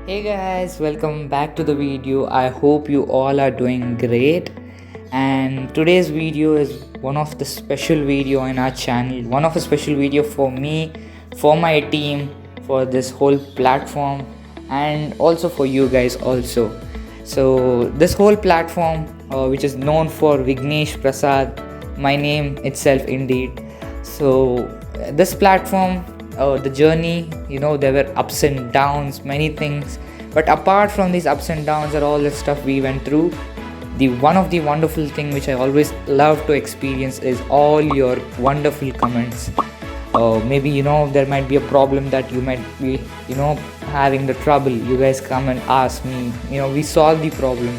Hey guys, welcome back to the video. I hope you all are doing great. And today's video is one of the special video in our channel, one of a special video for me, for my team, for this whole platform, and also for you guys also. So this whole platform, which is known for Vignesh Prasad, my name itself indeed. So this platform, the journey, there were ups and downs, many things, but apart from these ups and downs and all the stuff we went through, the one of the wonderful thing which I always love to experience is all your wonderful comments. Maybe there might be a problem that you might be having the trouble, you guys come and ask me, we solve the problem.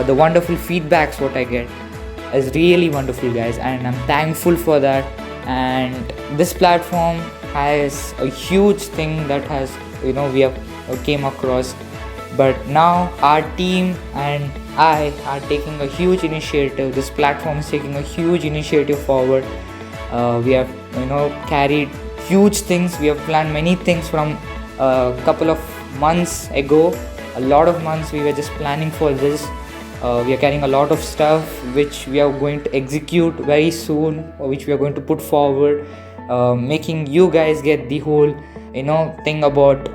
The wonderful feedbacks what I get is really wonderful, guys, and I'm thankful for that. And this platform has a huge thing that has we have came across, but now our team and I are taking a huge initiative. This platform is taking a huge initiative forward. We have carried huge things. We have planned many things from a couple of months ago. A lot of months we were just planning for this. We are carrying a lot of stuff which we are going to execute very soon, or which we are going to put forward, making you guys get the whole thing about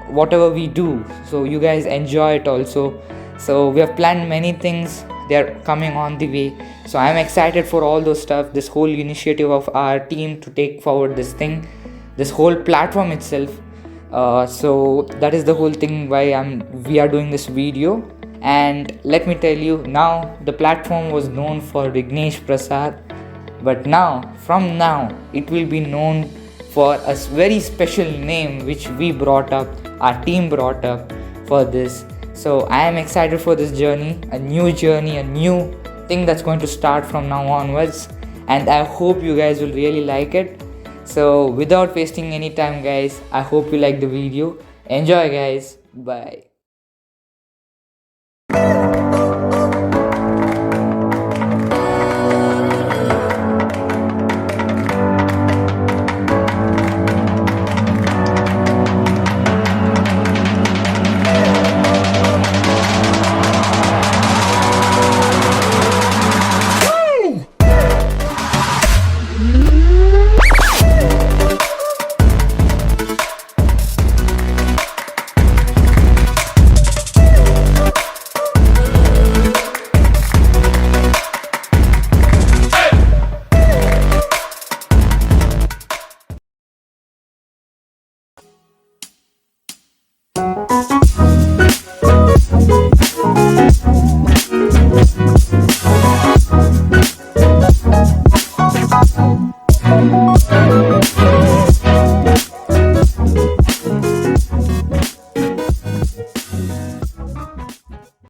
whatever we do, so you guys enjoy it also. So we have planned many things, they are coming on the way. So I am excited for all those stuff, this whole initiative of our team to take forward this thing, this whole platform itself. So that is the whole thing why we are doing this video. And let me tell you, now the platform was known for Vignesh Prasad, but from now it will be known for a very special name which we brought up, our team brought up for this. So I am excited for this journey, a new thing that's going to start from now onwards, and I hope you guys will really like it. So without wasting any time, guys, I hope you like the video. Enjoy, guys. Bye.